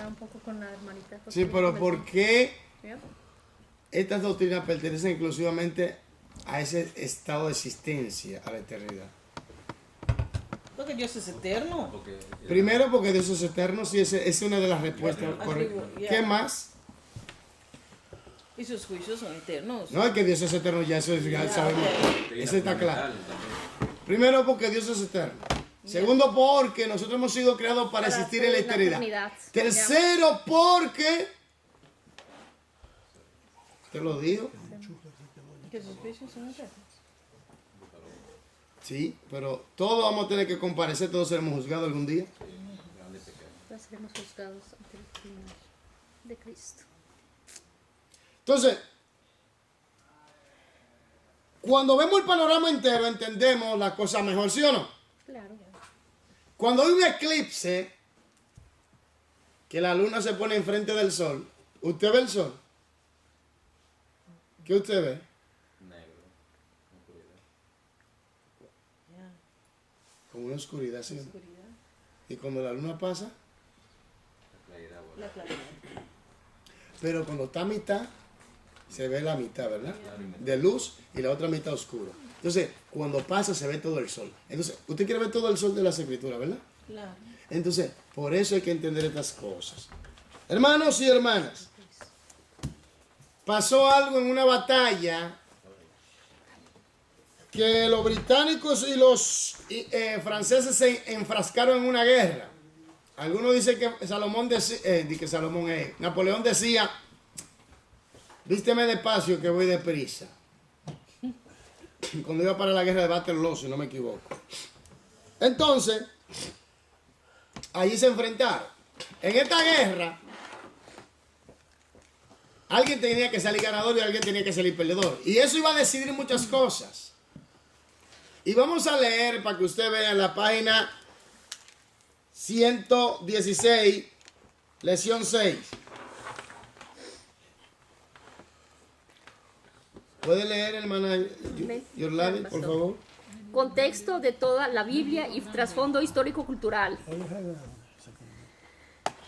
un poco con la hermanita. Sí, pero ¿por qué ¿Ya? estas doctrinas pertenecen exclusivamente a ese estado de existencia, a la eternidad? Porque Dios es eterno. Primero, porque Dios es eterno, sí, esa es una de las respuestas correctas. ¿Qué más? Y sus juicios son eternos. No, es que Dios es eterno, ya eso ya sabemos. Eso está claro. Primero, porque Dios es eterno. Segundo, porque nosotros hemos sido creados para existir en la eternidad. Tercero, porque... ¿Te lo digo? Que sus juicios son eternos. Sí, pero todos vamos a tener que comparecer, todos seremos juzgados algún día. Pues seremos juzgados ante el tribunal de Cristo. Entonces, cuando vemos el panorama entero, entendemos la cosa mejor, ¿sí o no? Claro. Cuando hay un eclipse, que la luna se pone enfrente del sol, ¿usted ve el sol? ¿Qué usted ve? Como una oscuridad, ¿sí? Y cuando la luna pasa, La claridad. pero cuando está a mitad, se ve la mitad, ¿verdad? De luz y la otra mitad oscura. Entonces, cuando pasa, se ve todo el sol. Entonces, usted quiere ver todo el sol de las escrituras, ¿verdad? Claro. Entonces, por eso hay que entender estas cosas. Hermanos y hermanas, pasó algo en una batalla que los británicos y los franceses se enfrascaron en una guerra. Algunos dicen que Napoleón decía, vísteme despacio que voy deprisa. Cuando iba para la guerra de Waterloo, si no me equivoco. Entonces, allí se enfrentaron. En esta guerra, alguien tenía que salir ganador y alguien tenía que salir perdedor. Y eso iba a decidir muchas cosas. Y vamos a leer para que usted vea en la página 116, lección 6. ¿Puede leer, hermana Yorladi, por favor? Contexto de toda la Biblia y trasfondo histórico-cultural.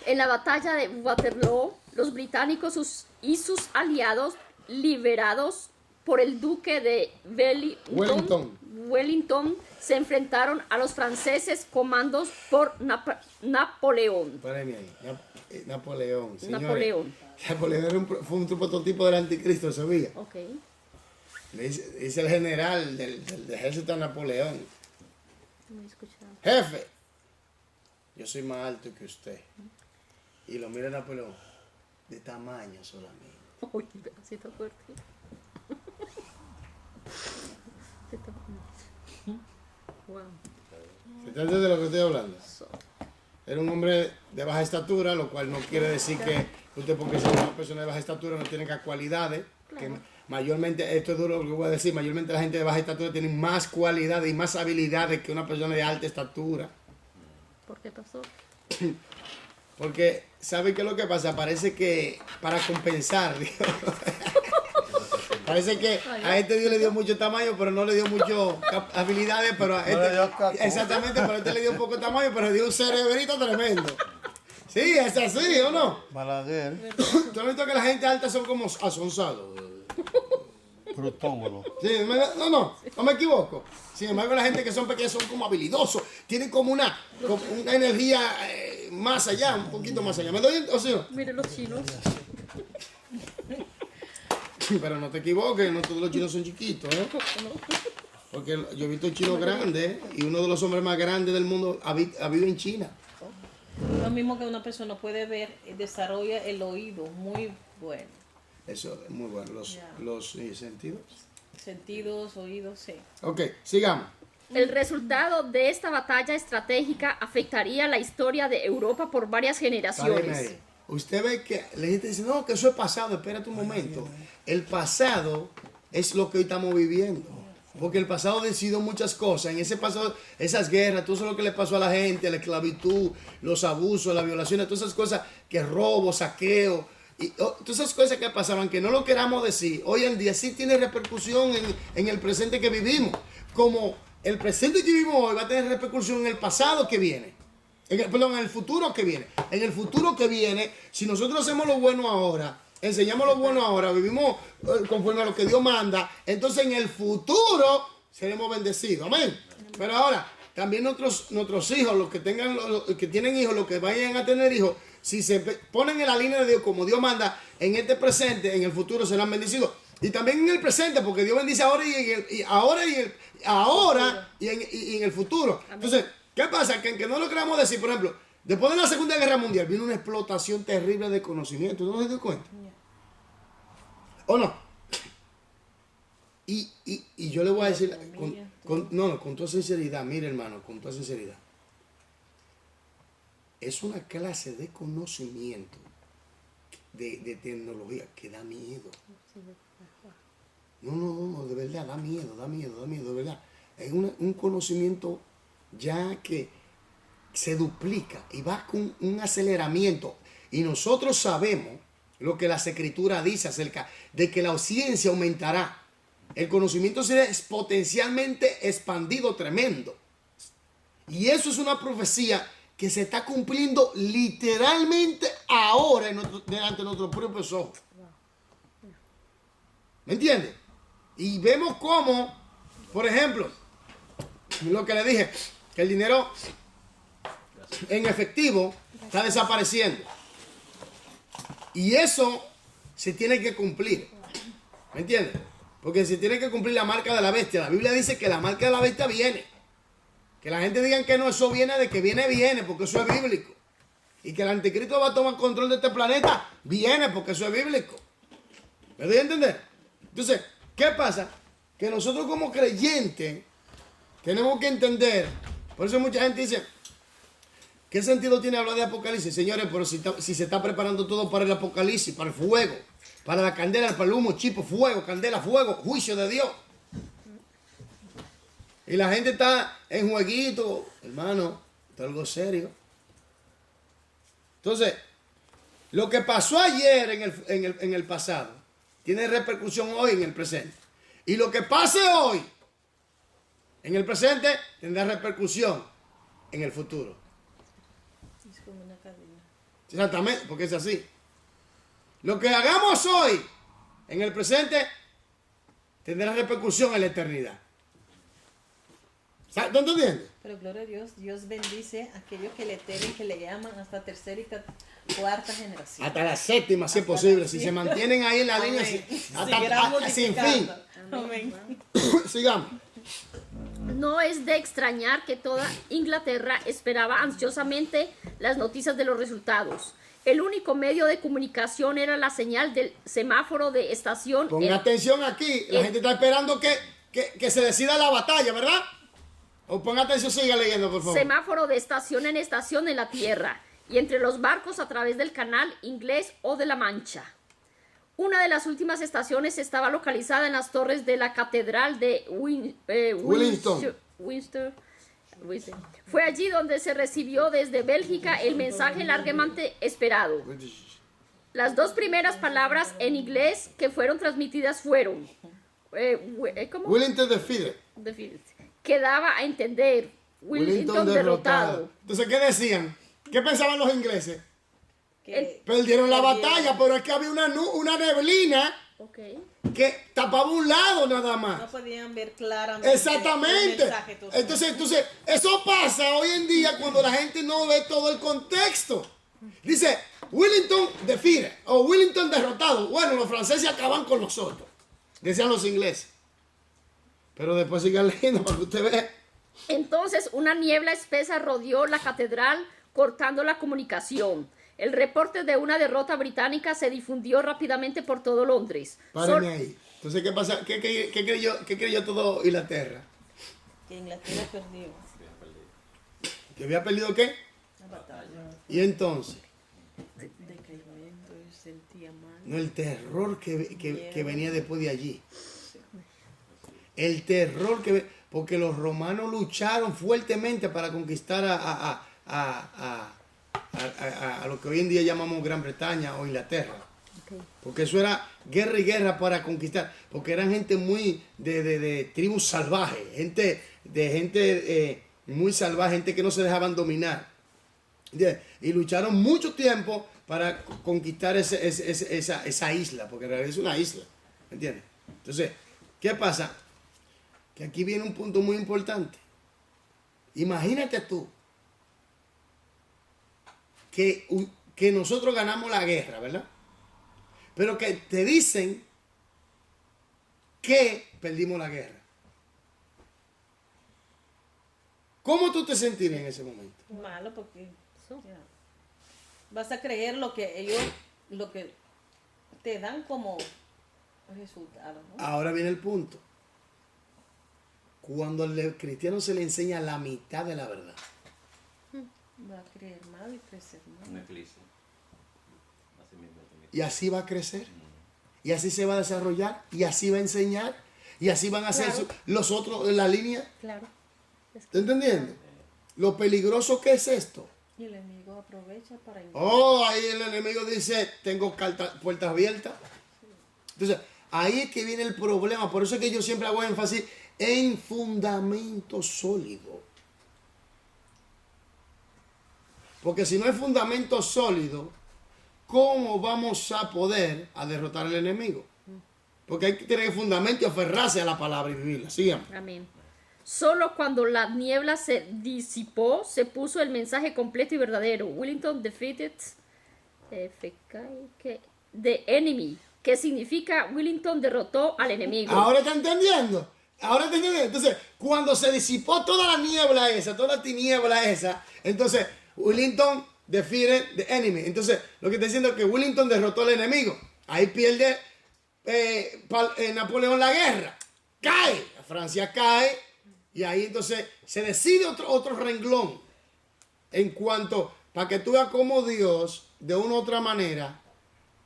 En la batalla de Waterloo, los británicos y sus aliados, liberados por el duque de Wellington, se enfrentaron a los franceses comandos por Napoleón. Párame ahí. Napoleón. Señores, Napoleón. Fue un prototipo del anticristo, ¿sabía? Ok. Dice el general del ejército de Napoleón. No he escuchado. Jefe, yo soy más alto que usted. Y lo mira Napoleón, de tamaño solamente. Uy, un pedacito fuerte. Wow. ¿Se entiende de lo que estoy hablando? Era un hombre de baja estatura, lo cual no quiere decir que usted, porque es una persona de baja estatura, no tiene cualidades. Que mayormente, esto es duro lo que voy a decir, mayormente la gente de baja estatura tiene más cualidades y más habilidades que una persona de alta estatura. ¿Por qué pasó? Porque, ¿sabe qué es lo que pasa? Parece que para compensar, parece que a este Dios le dio mucho tamaño, pero no le dio muchas habilidades, pero a este, exactamente, pero a este le dio un poco de tamaño, pero le dio un cerebrito tremendo. Sí, es así, ¿o no? Balaguer. ¿Tú has visto que la gente alta son como asonzados? Protógolo. Sí, no me equivoco. Sin embargo, la gente que son pequeñas son como habilidosos, tienen como una energía más allá, un poquito más allá. ¿Me doy o sí? Miren los chinos. Pero no te equivoques, no todos los chinos son chiquitos, ¿eh? Porque yo he visto chinos grandes y uno de los hombres más grandes del mundo ha vivido en China. Lo mismo que una persona puede ver, desarrolla el oído muy bueno. Eso es muy bueno, los sentidos. Sentidos, oídos, sí. Ok, sigamos. El resultado de esta batalla estratégica afectaría la historia de Europa por varias Páreme generaciones. ahí. Usted ve que la gente dice, no, que eso es pasado, espérate un momento. El pasado es lo que hoy estamos viviendo. Porque el pasado decidió muchas cosas. En ese pasado, esas guerras, todo eso lo que le pasó a la gente, la esclavitud, los abusos, las violaciones, todas esas cosas, que robo, saqueo, y todas esas cosas que pasaban, que no lo queramos decir, hoy en día sí tiene repercusión en el presente que vivimos. Como el presente que vivimos hoy va a tener repercusión en el pasado que viene. Perdón, en el futuro que viene. En el futuro que viene, si nosotros hacemos lo bueno ahora, enseñamos lo bueno ahora, vivimos conforme a lo que Dios manda, entonces en el futuro seremos bendecidos. Amén. Pero ahora, también nuestros hijos, los que tengan, los que tienen hijos, los que vayan a tener hijos, si se ponen en la línea de Dios como Dios manda, en este presente, en el futuro serán bendecidos. Y también en el presente, porque Dios bendice ahora y en el futuro. Entonces, ¿qué pasa? Que no lo queramos decir, por ejemplo, después de la Segunda Guerra Mundial vino una explotación terrible de conocimiento. ¿No se dio cuenta? ¿O no? Y yo le voy a decir, con toda sinceridad, mire hermano, con toda sinceridad, es una clase de conocimiento, de tecnología que da miedo. No, de verdad, da miedo, de verdad. Es un conocimiento ya que se duplica y va con un aceleramiento. Y nosotros sabemos lo que las escrituras dice acerca de que la ciencia aumentará. El conocimiento será exponencialmente expandido, tremendo. Y eso es una profecía que se está cumpliendo literalmente ahora delante de nuestros propios ojos. ¿Me entiendes? Y vemos cómo, por ejemplo, lo que le dije, que el dinero en efectivo está desapareciendo. Y eso se tiene que cumplir. ¿Me entiendes? Porque se tiene que cumplir la marca de la bestia. La Biblia dice que la marca de la bestia viene. Que la gente diga que no, eso viene de que viene, porque eso es bíblico. Y que el anticristo va a tomar control de este planeta, viene porque eso es bíblico. ¿Me doy a entender? Entonces, ¿qué pasa? Que nosotros como creyentes tenemos que entender. Por eso mucha gente dice, ¿qué sentido tiene hablar de Apocalipsis? Señores, pero si se está preparando todo para el Apocalipsis, para el fuego, para la candela, para el humo, chipo, fuego, candela, fuego, juicio de Dios. Y la gente está en jueguito, hermano, esto es algo serio. Entonces, lo que pasó ayer en el pasado, tiene repercusión hoy en el presente. Y lo que pase hoy en el presente tendrá repercusión en el futuro. Es como una cadena. Exactamente, porque es así. Lo que hagamos hoy en el presente tendrá repercusión en la eternidad. ¿Tú entiendes? Pero gloria a Dios, Dios bendice a aquellos que le temen, que le llaman hasta tercera y cuarta generación. Hasta la séptima, si es posible. Si se mantienen ahí en la línea, sin fin. Amén. Sigamos. No es de extrañar que toda Inglaterra esperaba ansiosamente las noticias de los resultados. El único medio de comunicación era la señal del semáforo de estación. Ponga atención aquí. La gente está esperando que se decida la batalla, ¿verdad? O ponga atención, siga leyendo, por favor. Semáforo de estación en la Tierra y entre los barcos a través del canal inglés o de la Mancha. Una de las últimas estaciones estaba localizada en las torres de la Catedral de Winchester. Fue allí donde se recibió desde Bélgica el mensaje largamente esperado. Las dos primeras palabras en inglés que fueron transmitidas fueron ¿cómo? Wellington defeated. Que daba a entender Wellington derrotado. Entonces, ¿qué decían? ¿Qué pensaban los ingleses? Perdieron la perdieron. batalla, pero es que había una neblina que tapaba un lado nada más. No podían ver claramente. Exactamente. El mensaje, Entonces, eso pasa hoy en día cuando la gente no ve todo el contexto. Dice, Wellington defeated o Wellington derrotado. Bueno, los franceses acaban con nosotros, decían los ingleses. Pero después sigan leyendo para que usted vea. Entonces una niebla espesa rodeó la catedral, cortando la comunicación. El reporte de una derrota británica se difundió rápidamente por todo Londres. Párenme ahí. Entonces, ¿qué pasa? ¿Qué creyó todo Inglaterra? Que Inglaterra perdió. ¿Que había perdido qué? La batalla. Y entonces, Decayendo, sentía mal. no, el terror que venía después de allí. El terror porque los romanos lucharon fuertemente para conquistar a lo que hoy en día llamamos Gran Bretaña o Inglaterra. Porque eso era guerra y guerra para conquistar. Porque eran gente muy de tribus salvajes, gente muy salvaje, gente que no se dejaban dominar. ¿Entiendes? Y lucharon mucho tiempo para conquistar esa isla, porque en realidad es una isla. ¿Entiendes? Entonces, ¿qué pasa? Que aquí viene un punto muy importante. Imagínate tú que nosotros ganamos la guerra, ¿verdad? Pero que te dicen que perdimos la guerra. ¿Cómo tú te sentirías en ese momento? Malo porque ya, vas a creer lo que te dan como resultado, ¿no? Ahora viene el punto. Cuando al cristiano se le enseña la mitad de la verdad. Va a creer mal y crecer mal. Una eclipse. Así mismo también. Y así va a crecer. Y así se va a desarrollar. Y así va a enseñar. Y así van a hacer Claro. los otros en la línea. Claro. ¿Estás entendiendo? Lo peligroso que es esto. Y el enemigo aprovecha para Oh, ahí el enemigo dice, tengo puertas abiertas. Entonces, ahí es que viene el problema. Por eso es que yo siempre hago énfasis en fundamento sólido. Porque si no hay fundamento sólido, ¿cómo vamos a poder derrotar al enemigo? Porque hay que tener fundamento y aferrarse a la palabra y vivirla. Sigamos. Amén. Solo cuando la niebla se disipó, se puso el mensaje completo y verdadero. Wellington defeated the enemy, que significa Wellington derrotó al enemigo. Ahora está entendiendo. Ahora está entendiendo. Entonces, cuando se disipó toda la niebla esa, toda la tiniebla esa, entonces Wellington defeated the enemy. Entonces, lo que está diciendo es que Wellington derrotó al enemigo. Ahí pierde Napoleón la guerra. Cae. Francia cae. Y ahí entonces se decide otro renglón. En cuanto, para que tú veas cómo Dios, de una u otra manera,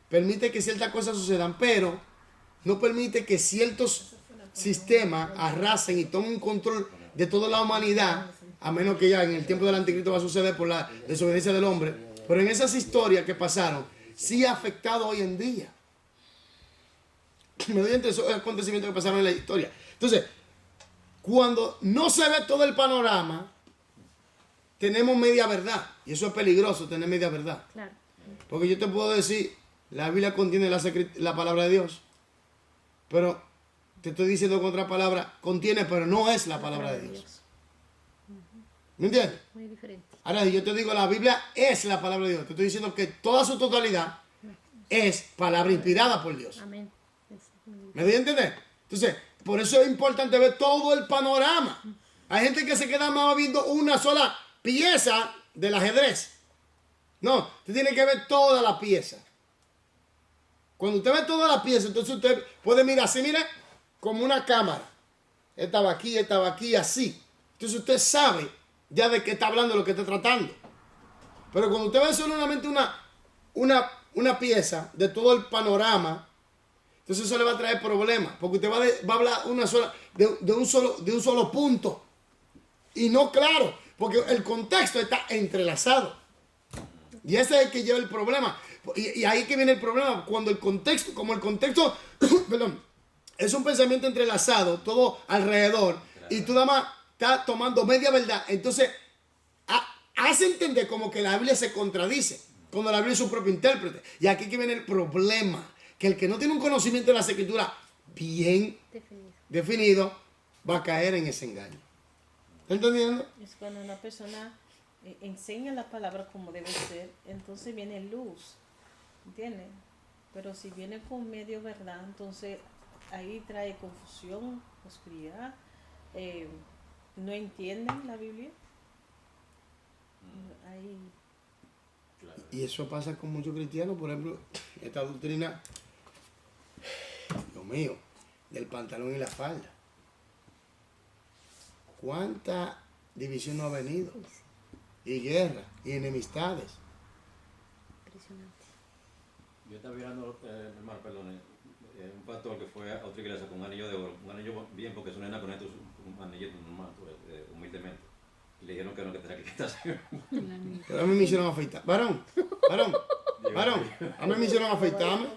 permite que ciertas cosas sucedan, pero no permite que ciertos sistemas arrasen y tomen un control de toda la humanidad, a menos que ya en el tiempo del anticristo va a suceder por la desobediencia del hombre. Pero en esas historias que pasaron, sí ha afectado hoy en día. Me doy entre esos acontecimientos que pasaron en la historia. Entonces, cuando no se ve todo el panorama, tenemos media verdad. Y eso es peligroso, tener media verdad. Claro. Porque yo te puedo decir, la Biblia contiene la palabra de Dios. Pero te estoy diciendo con otra palabra, contiene, pero no es la palabra de Dios. ¿Me entiendes? Muy diferente. Ahora, yo te digo, la Biblia es la palabra de Dios. Te estoy diciendo que toda su totalidad es palabra inspirada por Dios. Amén. ¿Me doy a entender? Entonces, por eso es importante ver todo el panorama. Hay gente que se queda más viendo una sola pieza del ajedrez. No, usted tiene que ver toda la pieza. Cuando usted ve toda la pieza, entonces usted puede mirar así, mire, como una cámara. Estaba aquí, así. Entonces usted sabe ya de qué está hablando, de lo que está tratando. Pero cuando usted ve solamente una pieza de todo el panorama, entonces eso le va a traer problemas, porque usted va a hablar de un solo punto. Y no claro, porque el contexto está entrelazado. Y ese es el que lleva el problema. Y ahí que viene el problema, cuando el contexto, perdón, es un pensamiento entrelazado, todo alrededor, y tú nada más estás tomando media verdad, entonces hace entender como que la Biblia se contradice, cuando la Biblia es su propio intérprete. Y aquí que viene el problema, que el que no tiene un conocimiento de las escrituras bien definido va a caer en ese engaño. ¿Está entendiendo? Es cuando una persona enseña la palabra como debe ser, entonces viene luz, ¿entiendes? Pero si viene con medio verdad, entonces ahí trae confusión, oscuridad, no entienden la Biblia. Ahí. Y eso pasa con muchos cristianos, por ejemplo, esta doctrina, Dios mío, del pantalón y la falda. ¿Cuánta división no ha venido? Y guerra, y enemistades. Impresionante. Yo estaba mirando, hermano, perdón, un pastor que fue a otra iglesia con un anillo de oro, un anillo bien, porque es una nena con esto, un anillito normal, humildemente. Y le dijeron que no, que tenía que quitarse. Pero a mí me hicieron afeitar. Varón, a mí me hicieron afeitarme.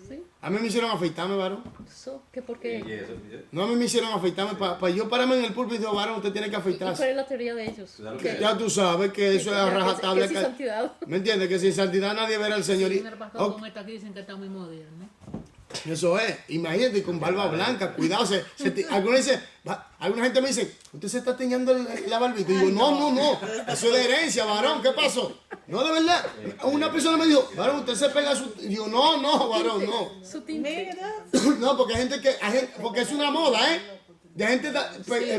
¿Sí? A mí me hicieron afeitarme, varón. So, ¿Qué por Y qué? eso, No, a mí me hicieron afeitarme. Para yo pararme en el púlpito y digo, varón, usted tiene que ¿Y cuál afeitarse. es la teoría de ellos? Claro ¿Qué? que- Ya tú sabes que eso es a rajatabla. Que sin santidad. ¿Me entiendes? Que sin santidad nadie verá al Señor. Sí, me pasó Oh, con esta que dicen que está muy moderna. eso es. Imagínate con barba blanca. Cuidado. Alguna gente me dice, usted se está teñando la barbita. Y digo, no. Eso es de herencia, varón. ¿Qué pasó? No, de verdad. Una persona me dijo, varón, usted se pega su... Y digo, no, varón, no. Su tinte. Mira, No, porque hay gente que... porque es una moda, ¿eh? De gente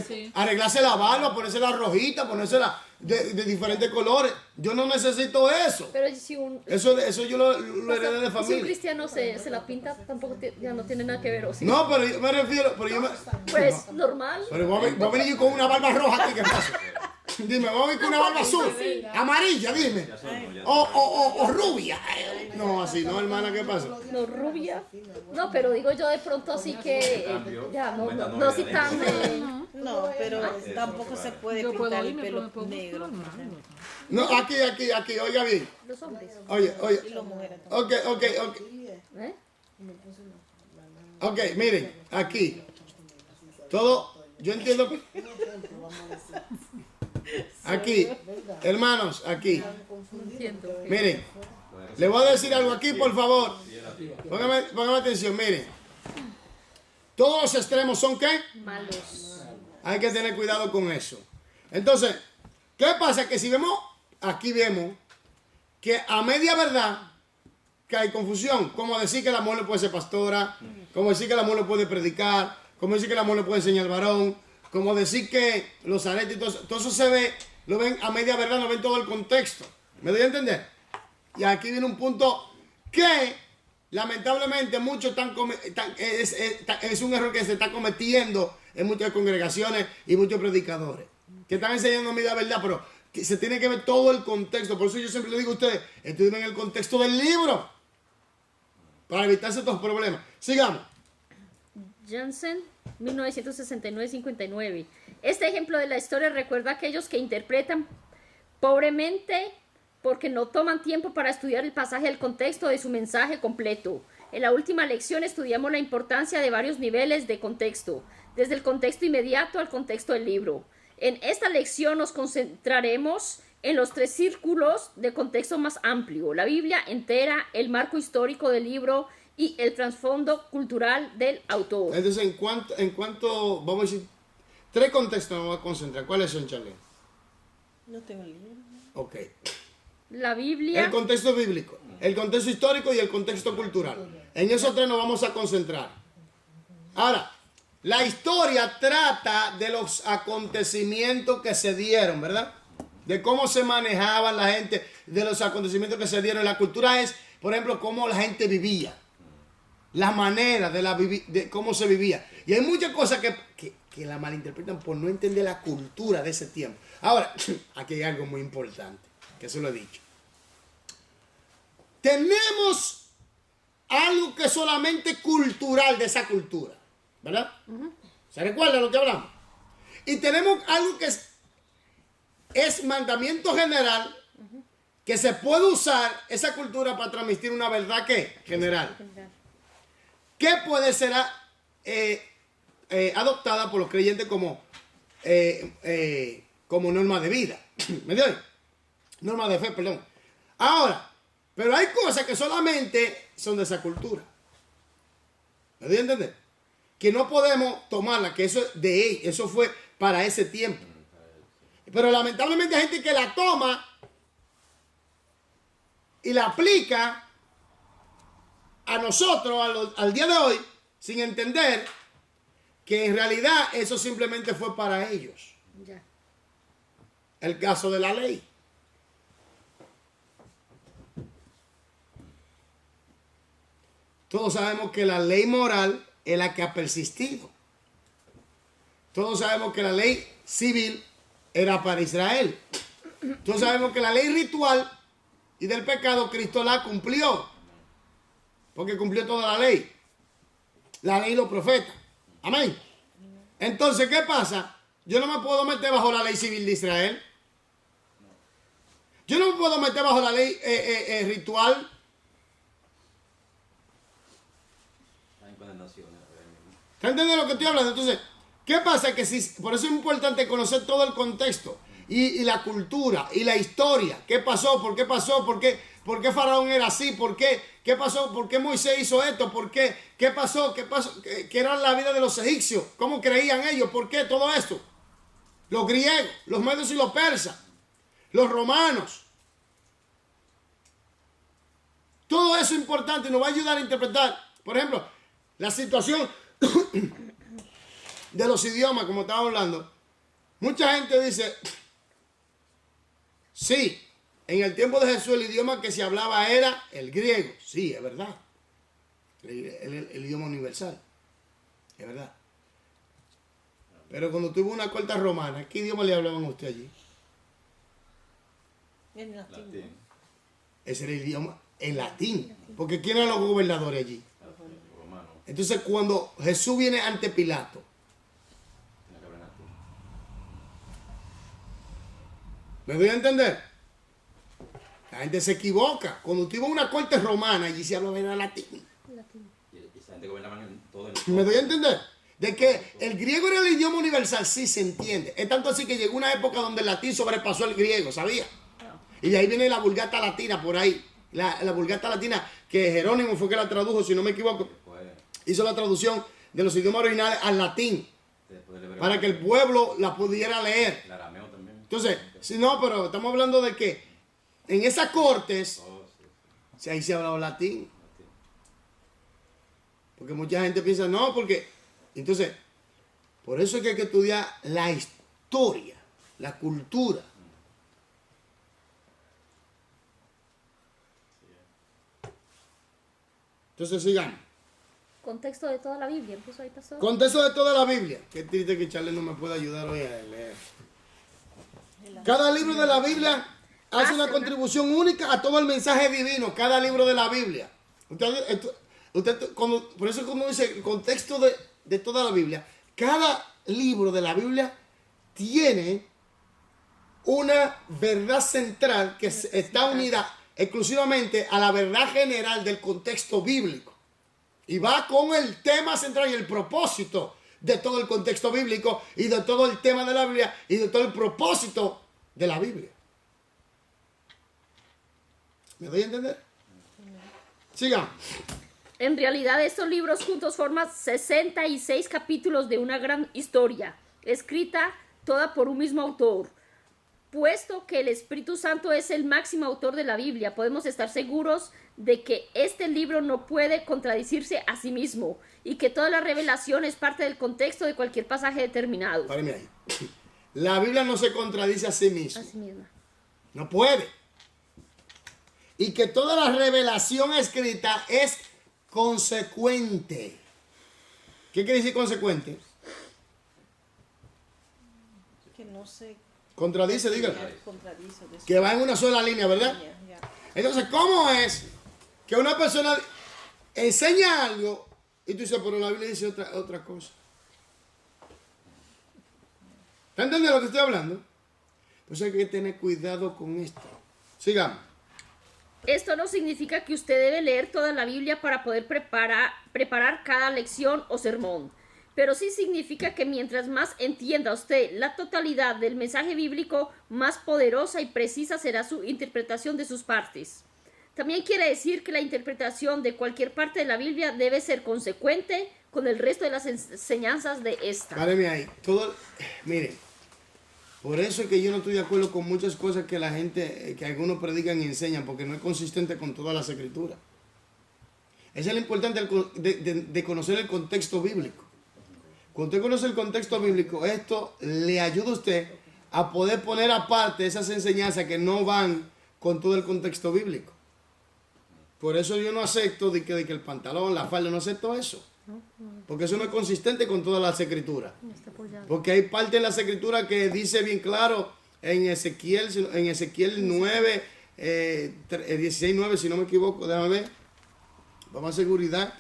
Sí. arreglarse la barba, ponerse la rojita, ponérsela de diferentes colores. Yo no necesito eso. Pero si un, Eso yo lo heredé de si un familia. cristiano se la pinta, tampoco ya no tiene nada que ver. ¿O sí? No, pero yo me refiero... Pues normal. Pero voy a venir yo con una barba roja aquí, ¿qué pasa? Dime, voy a venir con una barba azul, amarilla, dime. ya son, ya O rubia. No, así no, hermana, ¿qué pasa? No, rubia. No, pero digo yo de pronto así que ya no si tan no, pero tampoco se puede Yo puedo pintar el irme, pero me pelo pongo negro. normal. No, aquí, oiga bien. los hombres. Oye. Y las mujeres también. Ok. ¿Eh? Ok, miren, aquí. Todo, yo entiendo. Aquí, hermanos, aquí. No entiendo. Miren, le voy a decir algo aquí, por favor. Póngame atención, miren. Todos los extremos son ¿qué? Malos. Hay que tener cuidado con eso. Entonces, ¿qué pasa? Que si vemos, aquí vemos que a media verdad que hay confusión. Como decir que la mujer no puede ser pastora, como decir que la mujer no puede predicar, como decir que la mujer no puede enseñar al varón, como decir que los aretes y todo eso se ve, lo ven a media verdad, no ven todo el contexto. ¿Me doy a entender? Y aquí viene un punto que lamentablemente muchos es un error que se está cometiendo en muchas congregaciones y muchos predicadores que están enseñando media verdad, pero que se tiene que ver todo el contexto. Por eso yo siempre le digo a ustedes, estudien en el contexto del libro para evitarse estos problemas. Sigamos. Jansen, 1969-59. Este ejemplo de la historia recuerda a aquellos que interpretan pobremente porque no toman tiempo para estudiar el pasaje del contexto de su mensaje completo. En la última lección estudiamos la importancia de varios niveles de contexto, desde el contexto inmediato al contexto del libro. En esta lección nos concentraremos en los 3 círculos de contexto más amplio: la Biblia entera, el marco histórico del libro y el trasfondo cultural del autor. Entonces, en cuanto vamos a decir, 3 contextos nos vamos a concentrar. ¿Cuáles son, Charlie? No tengo libro. Ok. La Biblia, El contexto bíblico, el contexto histórico y el contexto cultural. En esos 3 nos vamos a concentrar. Ahora, la historia trata de los acontecimientos que se dieron, ¿verdad? De cómo se manejaban la gente, de los acontecimientos que se dieron. La cultura es, por ejemplo, cómo la gente vivía. La manera de cómo se vivía. Y hay muchas cosas que la malinterpretan por no entender la cultura de ese tiempo. Ahora, aquí hay algo muy importante, que eso lo he dicho. Tenemos algo que es solamente cultural de esa cultura, ¿verdad? ¿Se recuerda lo que hablamos? Y tenemos algo que es mandamiento general, que se puede usar esa cultura para transmitir una verdad que general. Que puede ser adoptada por los creyentes como norma de vida. ¿Me entiendes? Norma de fe, perdón. Ahora, pero hay cosas que solamente son de esa cultura. ¿Me doy a entender? Que no podemos tomarla, que eso fue para ese tiempo. Pero lamentablemente hay gente que la toma y la aplica a nosotros, al día de hoy, sin entender que en realidad eso simplemente fue para ellos. ya. El caso de la ley. Todos sabemos que la ley moral es la que ha persistido. Todos sabemos que la ley civil era para Israel. Todos sabemos que la ley ritual y del pecado Cristo la cumplió. Porque cumplió toda la ley. La ley y los profetas. Amén. Entonces, ¿qué pasa? Yo no me puedo meter bajo la ley civil de Israel. Yo no me puedo meter bajo la ley ritual. Hay condenaciones. ¿Está entendiendo lo que estoy hablando? Entonces, ¿qué pasa? Que si, por eso es importante conocer todo el contexto y la cultura y la historia. ¿Qué pasó? ¿Por qué pasó? ¿Por qué Faraón era así? ¿Por qué? ¿Qué pasó? ¿Por qué Moisés hizo esto? ¿Por qué? ¿Qué pasó? ¿Qué pasó? ¿Qué era la vida de los egipcios? ¿Cómo creían ellos? ¿Por qué todo esto? Los griegos, los medios y los persas, los romanos. Todo eso es importante y nos va a ayudar a interpretar, por ejemplo, la situación de los idiomas, como estaba hablando. Mucha gente dice, sí, en el tiempo de Jesús el idioma que se hablaba era el griego. Sí, es verdad. El idioma universal. Es verdad. Pero cuando tuvo una corte romana, ¿qué idioma le hablaban a usted allí? En latín. Latín. Ese era el idioma en latín. Porque ¿quién eran los gobernadores allí? Romano. Entonces cuando Jesús viene ante Pilato, Tiene que hablar latín. ¿me doy a entender? La gente se equivoca. Cuando tuvo una corte romana, allí se hablaba en latín. Y esa gente gobernaba en todo el ¿Me doy a entender? De que el griego era el idioma universal, sí se entiende. Es tanto así que llegó una época donde el latín sobrepasó el griego, ¿sabía? Y de ahí viene la Vulgata Latina por ahí. La Vulgata Latina, que Jerónimo fue que la tradujo, si no me equivoco. Después, Hizo la traducción de los idiomas originales al latín, después del hebreo, para que el pueblo la pudiera leer. el arameo también. Entonces, si no, pero estamos hablando de que en esas cortes, Oh, sí, si ahí se hablaba latín. latín. Porque mucha gente piensa, no, porque... Entonces, por eso es que hay que estudiar la historia, la cultura. Entonces, sigamos. Contexto de toda la Biblia. Empiezo ahí, pastor. Contexto de toda la Biblia. Qué triste que Charlie no me pueda ayudar hoy a leer. Cada libro de la Biblia hace una contribución única a todo el mensaje divino. Cada libro de la Biblia. Por eso cuando dice el contexto de toda la Biblia, cada libro de la Biblia tiene una verdad central que está unida exclusivamente a la verdad general del contexto bíblico. Y va con el tema central y el propósito de todo el contexto bíblico y de todo el tema de la Biblia y de todo el propósito de la Biblia. ¿Me doy a entender? Sigamos. En realidad, estos libros juntos forman 66 capítulos de una gran historia, escrita toda por un mismo autor. Puesto que el Espíritu Santo es el máximo autor de la Biblia, podemos estar seguros de que este libro no puede contradecirse a sí mismo y que toda la revelación es parte del contexto de cualquier pasaje determinado. Páreme ahí. La Biblia no se contradice a sí misma. Así mismo. No puede. Y que toda la revelación escrita es consecuente. ¿Qué quiere decir consecuente? Que no se Contradice, dígalo. contradice. Que va en una sola línea, ¿verdad? Ya. Entonces, ¿cómo es que una persona enseña algo y tú dices, pero la Biblia dice otra cosa? ¿Está entendiendo lo que estoy hablando? Pues hay que tener cuidado con esto. Sigamos. Esto no significa que usted debe leer toda la Biblia para poder preparar cada lección o sermón, pero sí significa que mientras más entienda usted la totalidad del mensaje bíblico, más poderosa y precisa será su interpretación de sus partes. También quiere decir que la interpretación de cualquier parte de la Biblia debe ser consecuente con el resto de las enseñanzas de esta. Páreme ahí. Miren, por eso es que yo no estoy de acuerdo con muchas cosas que la gente, que algunos predican y enseñan, porque no es consistente con todas las escrituras. Eso es lo importante de conocer el contexto bíblico. Cuando usted conoce el contexto bíblico, esto le ayuda a usted a poder poner aparte esas enseñanzas que no van con todo el contexto bíblico. Por eso yo no acepto de que el pantalón, la falda, no acepto eso. Porque eso no es consistente con todas las escrituras. Porque hay parte en las escrituras que dice bien claro en Ezequiel 9, 16, 9, si no me equivoco, déjame ver. Vamos a seguridad.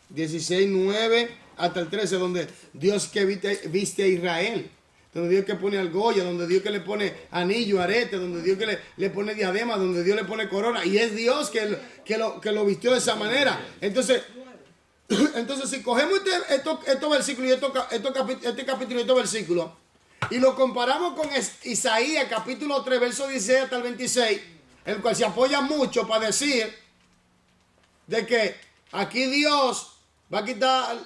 16, 9 hasta el 13, donde Dios que viste a Israel. Donde Dios que pone argolla, donde Dios que le pone anillo, arete, donde Dios que le pone diadema, donde Dios le pone corona. Y es Dios que lo vistió de esa manera. Entonces, Entonces, si cogemos estos versículos y este capítulo y estos versículos y lo comparamos con Isaías capítulo 3, verso 16 hasta el 26, el cual se apoya mucho para decir de que aquí Dios va a quitar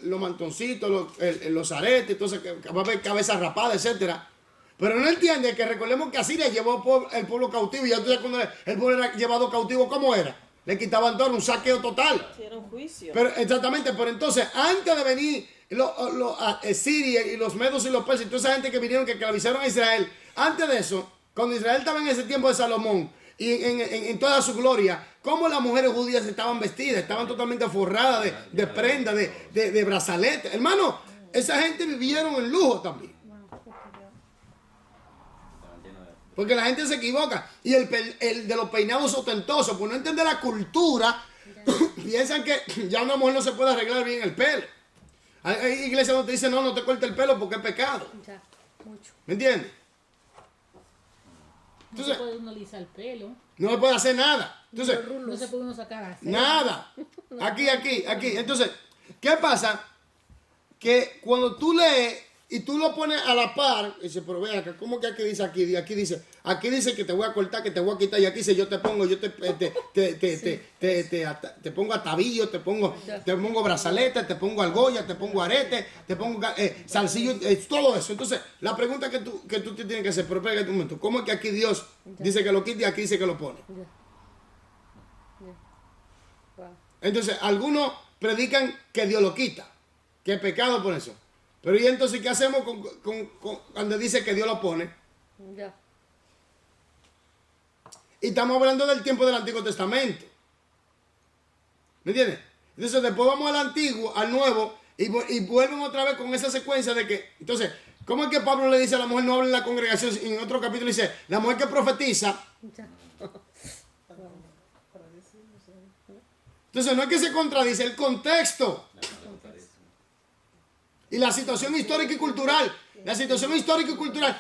los mantoncitos, los aretes, entonces que va a haber cabeza rapada, etcétera. Pero no entiende que recordemos que Asiria llevó el pueblo cautivo y ya tú sabes cuando el pueblo era llevado cautivo, ¿cómo era? Le quitaban todo, un saqueo total. Sí, era un juicio. Pero, exactamente, pero entonces, antes de venir Siria y los medos y los persas, y toda esa gente que vinieron, que esclavizaron a Israel, antes de eso, cuando Israel estaba en ese tiempo de Salomón, y en toda su gloria, cómo las mujeres judías estaban vestidas, estaban totalmente forradas de prendas, de brazaletes. Hermano, esa gente vivieron en lujo también. Porque la gente se equivoca. Y el de los peinados ostentosos, por no entender la cultura, piensan que ya una mujer no se puede arreglar bien el pelo. Hay iglesias donde te dicen, no te cortes el pelo porque es pecado. Ya, mucho. ¿Me entiendes? No se puede uno alisar el pelo. No se puede hacer nada. Entonces, No se puede uno sacar así. nada. Aquí. Entonces, ¿qué pasa? Que cuando tú lees y tú lo pones a la par, dice, pero ve acá, ¿cómo que aquí dice aquí? Aquí dice que te voy a cortar, que te voy a quitar, y aquí dice yo te pongo atavillo, te pongo brazalete, te pongo argolla, te pongo arete, te pongo salsillo, todo eso. Entonces, la pregunta que tú te tienes que hacer, pero espérate un momento, ¿cómo es que aquí Dios dice que lo quite y aquí dice que lo pone? Wow. Entonces, algunos predican que Dios lo quita, que es pecado por eso. Pero ¿y entonces qué hacemos cuando dice que Dios lo pone? Ya. Y estamos hablando del tiempo del Antiguo Testamento. ¿Me entiendes? Entonces después vamos al Antiguo, al Nuevo, y vuelven otra vez con esa secuencia de que... Entonces, ¿cómo es que Pablo le dice a la mujer no hable en la congregación? Y en otro capítulo dice, la mujer que profetiza... Ya. Entonces no es que se contradice, el contexto. Y la situación histórica y cultural. La situación histórica y cultural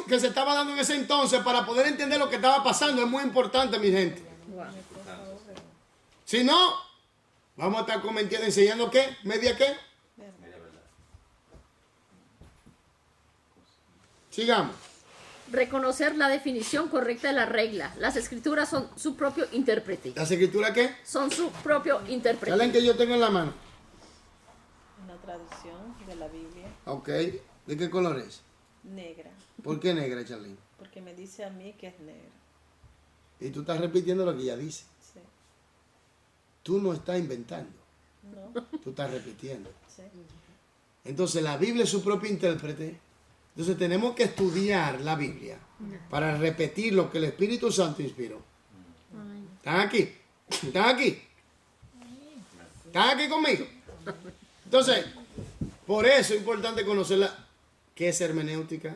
que se estaba dando en ese entonces para poder entender lo que estaba pasando es muy importante, mi gente. Wow. Si no, vamos a estar comentando, enseñando qué, media qué. Sigamos. Reconocer la definición correcta de la regla. Las escrituras son su propio intérprete. ¿Las escrituras qué? Son su propio intérprete. ¿Saben que yo tengo en la mano? Una traducción de la Biblia Ok. ¿De qué color es? negra, ¿Por qué negra, Charlene? porque me dice a mí que es negra. Y tú estás repitiendo lo que ella dice. Sí. Tú no estás inventando. No. Tú estás repitiendo. Sí. Entonces la Biblia es su propio intérprete. Entonces tenemos que estudiar la Biblia para repetir lo que el Espíritu Santo inspiró. ¿Están aquí? ¿Están aquí? ¿Están aquí conmigo? Entonces, por eso es importante conocer qué es hermenéutica,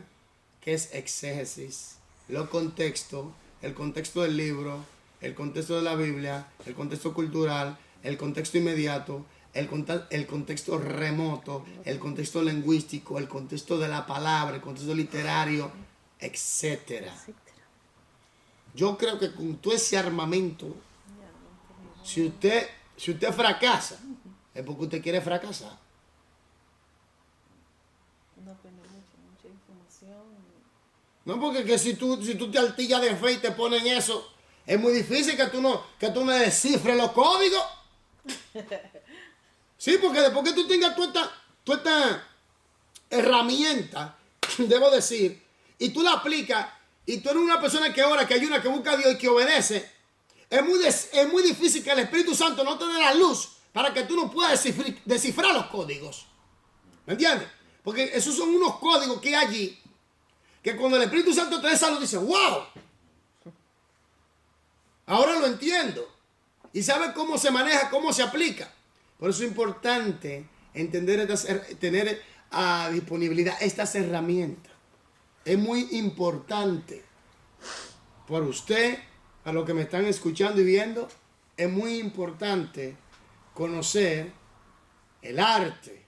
qué es exégesis, los contextos, el contexto del libro, el contexto de la Biblia, el contexto cultural, el contexto inmediato, el contexto remoto, el contexto lingüístico, el contexto de la palabra, el contexto literario, etcétera. Yo creo que con todo ese armamento, si usted fracasa, es porque usted quiere fracasar. No aprende mucha información. No, porque que si tú te altillas de fe y te ponen eso, es muy difícil que tú no descifres los códigos. Sí, porque después que tú tengas toda esta herramienta, debo decir, y tú la aplicas, y tú eres una persona que ora, que ayuna, que busca a Dios y que obedece, es muy difícil que el Espíritu Santo no te dé la luz para que tú no puedas descifrar los códigos. ¿Me entiendes? Porque esos son unos códigos que hay allí, que cuando el Espíritu Santo te dé esa luz, dice, wow, ahora lo entiendo. Y sabes cómo se maneja, cómo se aplica. Por eso es importante tener a disponibilidad estas herramientas. Es muy importante por usted, a los que me están escuchando y viendo, es muy importante conocer el arte,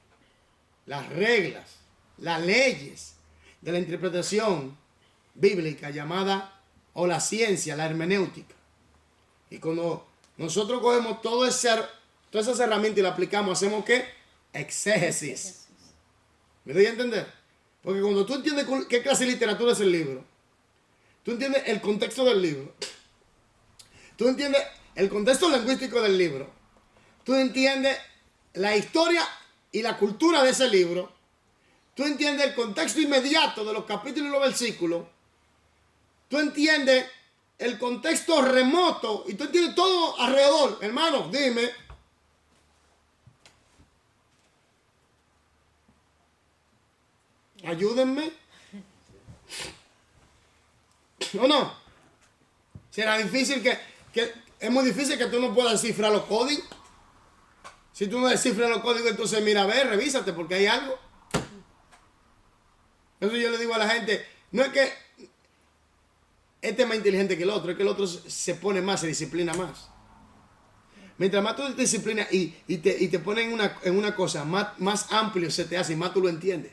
las reglas, las leyes de la interpretación bíblica llamada, o la ciencia, la hermenéutica. Y cuando nosotros cogemos todo ese todas esas herramientas y las aplicamos, ¿hacemos qué? Exégesis. ¿Me doy a entender? Porque cuando tú entiendes qué clase de literatura es el libro, tú entiendes el contexto del libro, tú entiendes el contexto lingüístico del libro, tú entiendes la historia y la cultura de ese libro, tú entiendes el contexto inmediato de los capítulos y los versículos, tú entiendes el contexto remoto y tú entiendes todo alrededor. Hermano, dime. Ayúdenme. ¿O no? Será difícil que es muy difícil que tú no puedas descifrar los códigos. Si tú no descifras los códigos, entonces mira, a ver, revísate porque hay algo. Eso yo le digo a la gente, no es que este es más inteligente que el otro, es que el otro se pone más, se disciplina más. Mientras más tú te disciplinas y te pones en una cosa, más amplio se te hace y más tú lo entiendes.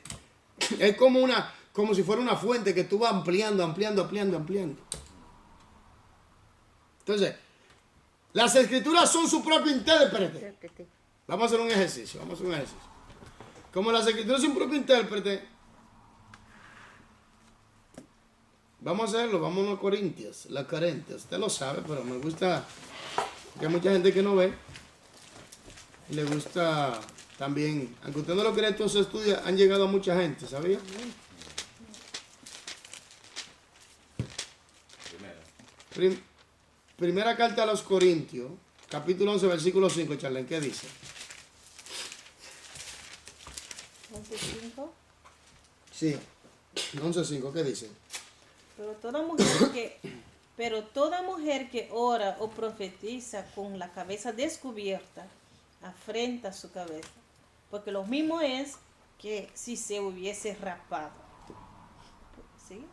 Es como si fuera una fuente que tú vas ampliando. Entonces, las escrituras son su propio intérprete. Vamos a hacer un ejercicio. Como las escrituras son su propio intérprete, vamos a hacerlo, vamos a los Corintios. Usted lo sabe, pero me gusta, porque hay mucha gente que no ve. Le gusta también, aunque usted no lo cree, estos estudios han llegado a mucha gente, ¿sabía? Primera carta a los Corintios, capítulo 11, versículo 5, Charlene, ¿qué dice? 11:5. Sí, 11.5, ¿qué dice? Pero toda mujer que ora o profetiza con la cabeza descubierta afrenta su cabeza, porque lo mismo es que si se hubiese rapado. ¿Sí?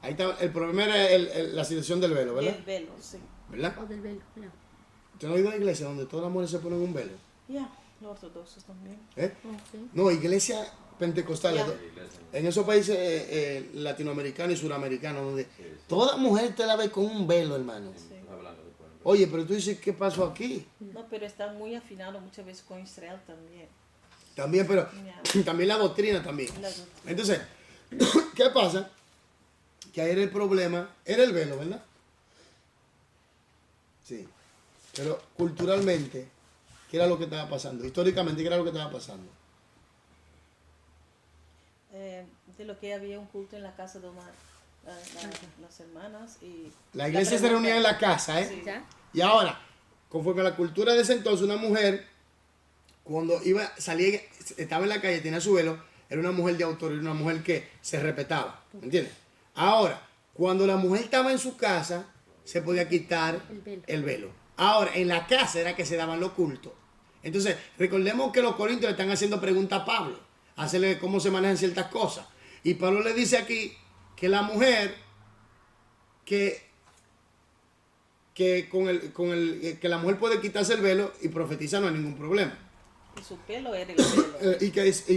Ahí está, el problema era la situación del velo, ¿verdad? Del velo, sí. ¿Verdad? O del velo, ya. ¿Usted no ha ido a la iglesia donde todas las mujeres se ponen un velo? Ya, los ortodoxos también. ¿Eh? Sí. No, iglesia pentecostal. Ya. En esos países latinoamericanos y suramericanos, donde toda mujer te la ve con un velo, hermano. Sí. Oye, pero tú dices, ¿qué pasó aquí? No, pero está muy afinado muchas veces con Israel también. También, pero Ya. también la doctrina también. La doctrina. Entonces, ¿qué pasa? Que ahí era el problema, era el velo, ¿verdad? Sí. Pero culturalmente, ¿qué era lo que estaba pasando? Históricamente, ¿qué era lo que estaba pasando? De lo que había un culto en la casa de Omar, las hermanas y La iglesia se reunía en la casa, ¿eh? Sí. ¿Ya? Y ahora, conforme a la cultura de ese entonces, una mujer, cuando salía, estaba en la calle, tenía su velo, era una mujer de autoridad, una mujer que se respetaba, ¿entiendes? Ahora, cuando la mujer estaba en su casa, se podía quitar el velo. Ahora, en la casa era que se daban los cultos. Entonces, recordemos que los corintios le están haciendo preguntas a Pablo, hacerle cómo se manejan ciertas cosas. Y Pablo le dice aquí que la mujer, que la mujer puede quitarse el velo y profetizar, no hay ningún problema. y su pelo era el pelo. Y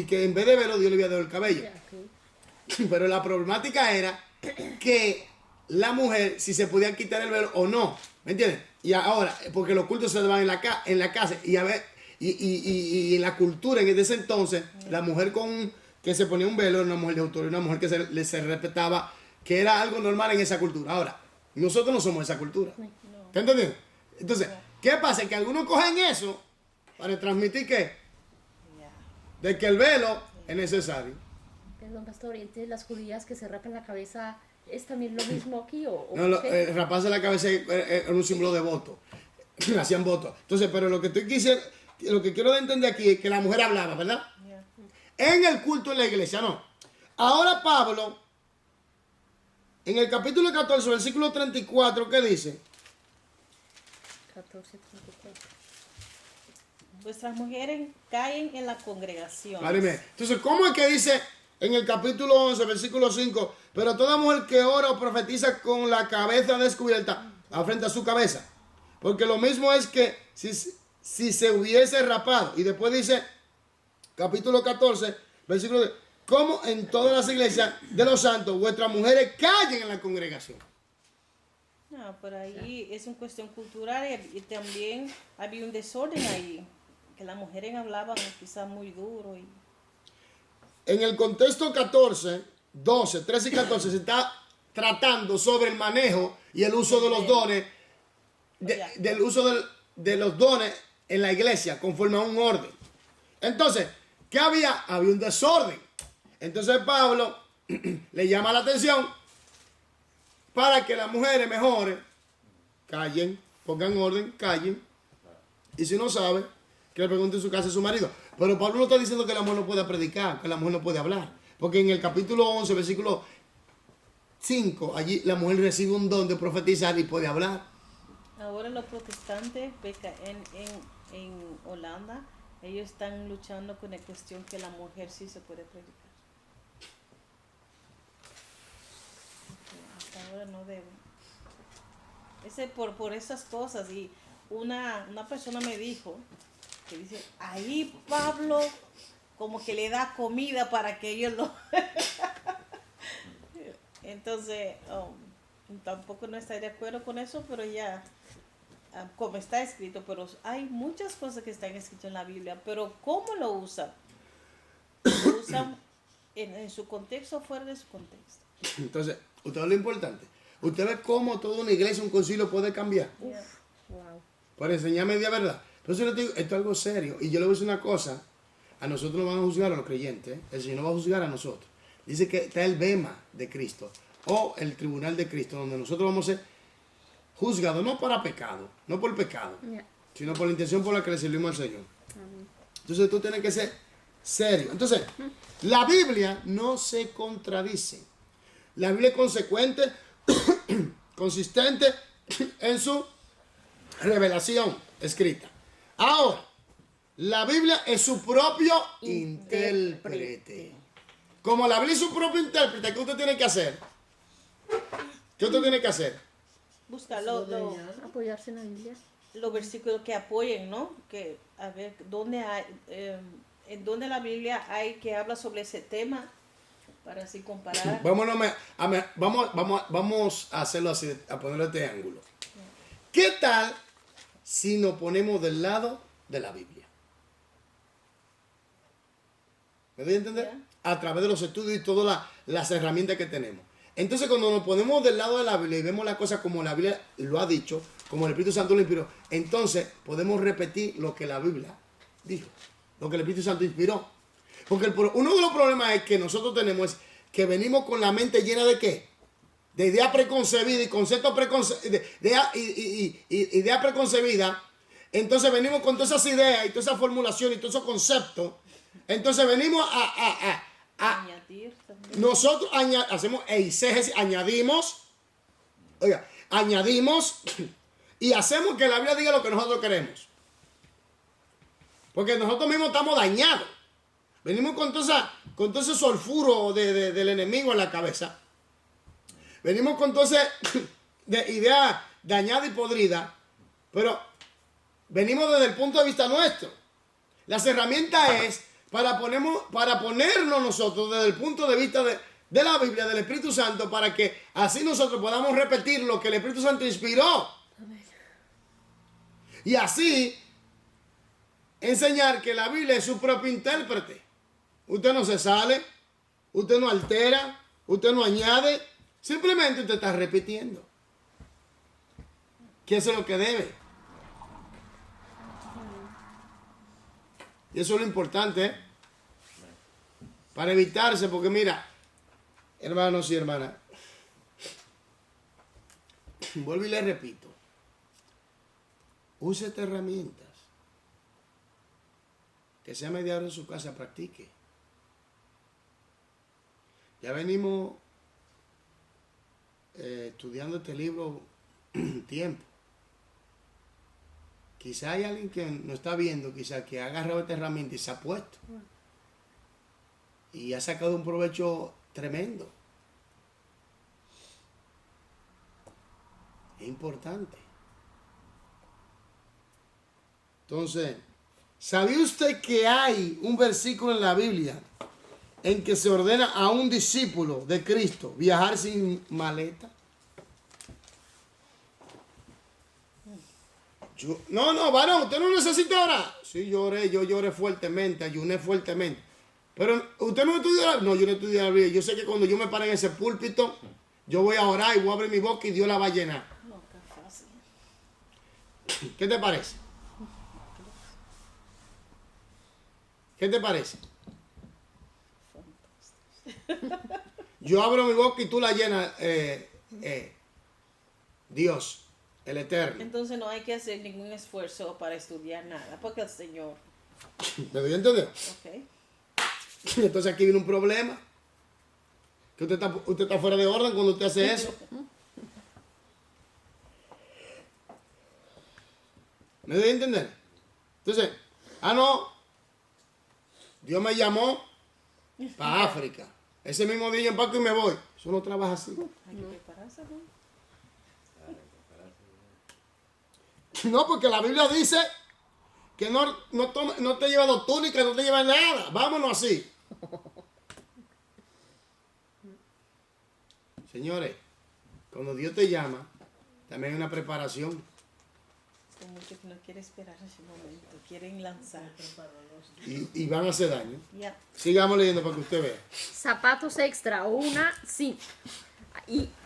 que en vez de velo Dios le había dado el cabello. Ya, ok. Pero la problemática era que la mujer, si se podía quitar el velo o no, ¿me entiendes? Y ahora, porque los cultos se daban en la casa y en la cultura en ese entonces, la mujer que se ponía un velo era una mujer de autoridad, una mujer que se respetaba, que era algo normal en esa cultura. Ahora, nosotros no somos esa cultura. ¿Te entiendes? Entonces, ¿qué pasa? Que algunos cogen eso para transmitir que Ya. de que el velo es necesario. Perdón, pastor, ¿y entonces las judías que se rapan la cabeza es también lo mismo aquí? ¿O No, qué? raparse la cabeza era un símbolo de voto. Hacían votos. Entonces, pero lo que quiero entender aquí es que la mujer hablaba, ¿verdad? Ya. En el culto en la iglesia, no. Ahora Pablo, en el capítulo 14, versículo 34, ¿qué dice? 14:34. Vuestras mujeres caen en la congregación. Máreme. Entonces, ¿cómo es que dice en el capítulo 11, versículo 5? Pero toda mujer que ora o profetiza con la cabeza descubierta, afrenta su cabeza. Porque lo mismo es que si se hubiese rapado. Y después dice, capítulo 14, versículo 10, como en todas las iglesias de los santos, vuestras mujeres callen en la congregación. No, No, pero ahí es una cuestión cultural y también había un desorden ahí, que las mujeres hablaban quizás muy duro. En el contexto 14, 12, 13 y 14 se está tratando sobre el manejo y el uso de los dones, del uso de los dones en la iglesia conforme a un orden. Entonces, ¿qué había? Había un desorden. Entonces Pablo le llama la atención para que las mujeres mejores callen, pongan orden, callen. Y si no sabe, que le pregunte en su casa a su marido. Pero Pablo no está diciendo que la mujer no pueda predicar, que la mujer no puede hablar. Porque en el capítulo 11, versículo 5, allí la mujer recibe un don de profetizar y puede hablar. Ahora los protestantes, Beca, en Holanda, ellos están luchando con la cuestión que la mujer sí se puede predicar. Hasta ahora no deben. Por esas cosas. Y una persona me dijo, que dice, ahí Pablo como que le da comida para que ellos lo... Entonces, tampoco no estoy de acuerdo con eso, pero ya, como está escrito, pero hay muchas cosas que están escritas en la Biblia, pero ¿cómo lo usan? Lo usan en su contexto o fuera de su contexto. Entonces, usted ve lo importante. Usted ve cómo toda una iglesia, un concilio puede cambiar. Yeah. Wow. Para enseñar media verdad. Entonces yo le digo, esto es algo serio. Y yo le voy a decir una cosa. A nosotros nos van a juzgar a los creyentes. El Señor no va a juzgar a nosotros. Dice que está el bema de Cristo. O el tribunal de Cristo. Donde nosotros vamos a ser juzgados. No para pecado. No por pecado. Yeah. Sino por la intención por la que le servimos al Señor. Entonces tú tienes que ser serio. Entonces, la Biblia no se contradice. La Biblia es consecuente, consistente en su revelación escrita. Ahora, la Biblia es su propio intérprete. Como la Biblia es su propio intérprete, ¿qué usted tiene que hacer? ¿Qué usted tiene que hacer? Busca Apoyarse en la Biblia. los versículos que apoyen, ¿no? Que a ver dónde hay, en dónde la Biblia hay que habla sobre ese tema para así comparar. Vamos a hacerlo así, a ponerlo este ángulo. ¿Qué tal si nos ponemos del lado de la Biblia? ¿Me doy a entender? Yeah. A través de los estudios y todas las herramientas que tenemos. Entonces, cuando nos ponemos del lado de la Biblia y vemos las cosas como la Biblia lo ha dicho, como el Espíritu Santo lo inspiró, entonces podemos repetir lo que la Biblia dijo, lo que el Espíritu Santo inspiró. Porque uno de los problemas es que nosotros tenemos es que venimos con la mente llena de ¿qué? De ideas preconcebidas y conceptos preconcebidos, ideas preconcebidas. Entonces venimos con todas esas ideas y todas esas formulaciones y todos esos conceptos. Entonces venimos a Añadir también. nosotros hacemos eisegesis, añadimos y hacemos que la Biblia diga lo que nosotros queremos. Porque nosotros mismos estamos dañados. Venimos con todo ese sulfuro del enemigo en la cabeza. Venimos con todo ese de ideas dañadas y podridas. Pero venimos desde el punto de vista nuestro. Las herramientas es para ponernos nosotros desde el punto de vista de la Biblia, del Espíritu Santo, para que así nosotros podamos repetir lo que el Espíritu Santo inspiró. Y así enseñar que la Biblia es su propio intérprete. Usted no se sale, usted no altera, usted no añade, simplemente usted está repitiendo. Que eso es lo que debe. Y eso es lo importante, ¿eh? Para evitarse, porque mira, hermanos y hermanas, vuelvo y le repito, use estas herramientas, que sea media hora en su casa, practique. Ya venimos estudiando este libro tiempo. Quizá hay alguien que nos está viendo, quizá que ha agarrado esta herramienta y se ha puesto. Y ha sacado un provecho tremendo. Es importante. Entonces, ¿sabía usted que hay un versículo en la Biblia en que se ordena a un discípulo de Cristo viajar sin maleta? No, varón, usted no necesita orar. Sí, yo lloré fuertemente, ayuné fuertemente. Pero usted no estudia la Biblia. No, yo no estudio la Biblia. Yo sé que cuando yo me pare en ese púlpito, yo voy a orar y voy a abrir mi boca y Dios la va a llenar. No, qué fácil. ¿Qué te parece? ¿Qué te parece? Yo abro mi boca y tú la llenas, Dios, el Eterno. Entonces no hay que hacer ningún esfuerzo para estudiar nada, porque el Señor, ¿Me doy a entender? ok, Entonces aquí viene un problema. Que usted está fuera de orden cuando usted hace eso. ¿Me doy a entender? Entonces, no, Dios me llamó para África. Ese mismo día yo empaco y me voy. Eso no trabaja así. hay que prepararse, ¿no? No, porque la Biblia dice que no te lleva dos túnicas, no te lleva nada. Vámonos así. Señores, cuando Dios te llama, también hay una preparación. Hay muchos que no quieren esperar ese momento, quieren lanzar. Y van a hacer daño. Ya. Sigamos leyendo para que usted vea. Zapatos extra o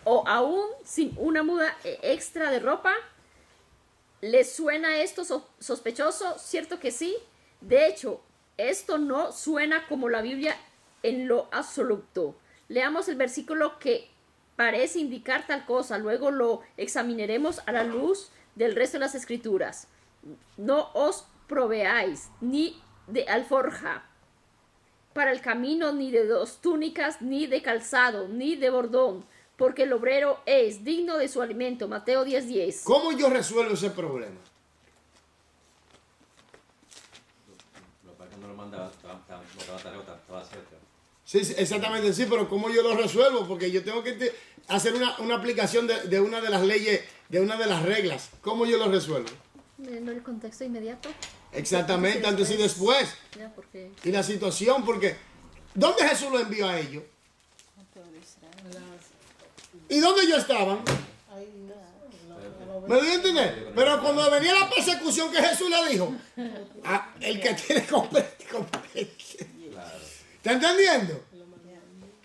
o aún sin una muda extra de ropa. ¿Les suena esto sospechoso? ¿Cierto que sí? De hecho, esto no suena como la Biblia en lo absoluto. Leamos el versículo que parece indicar tal cosa, luego lo examinaremos a la luz del resto de las escrituras. No os proveáis ni de alforja para el camino, ni de dos túnicas, ni de calzado, ni de bordón, porque el obrero es digno de su alimento. Mateo 10:10. ¿Cómo yo resuelvo ese problema? Lo que no lo mandaba, estaba cerca. Sí, exactamente, sí, pero ¿cómo yo lo resuelvo? Porque yo tengo que hacer una aplicación de una de las leyes, de una de las reglas. ¿Cómo yo lo resuelvo? Viendo el contexto inmediato. Exactamente, antes y después. Ya, porque Y la situación, porque ¿dónde Jesús lo envió a ellos? ¿Y dónde ellos estaban? ¿Me doy a entender? Pero cuando venía la persecución que Jesús le dijo, el que tiene competencia. ¿Está entendiendo?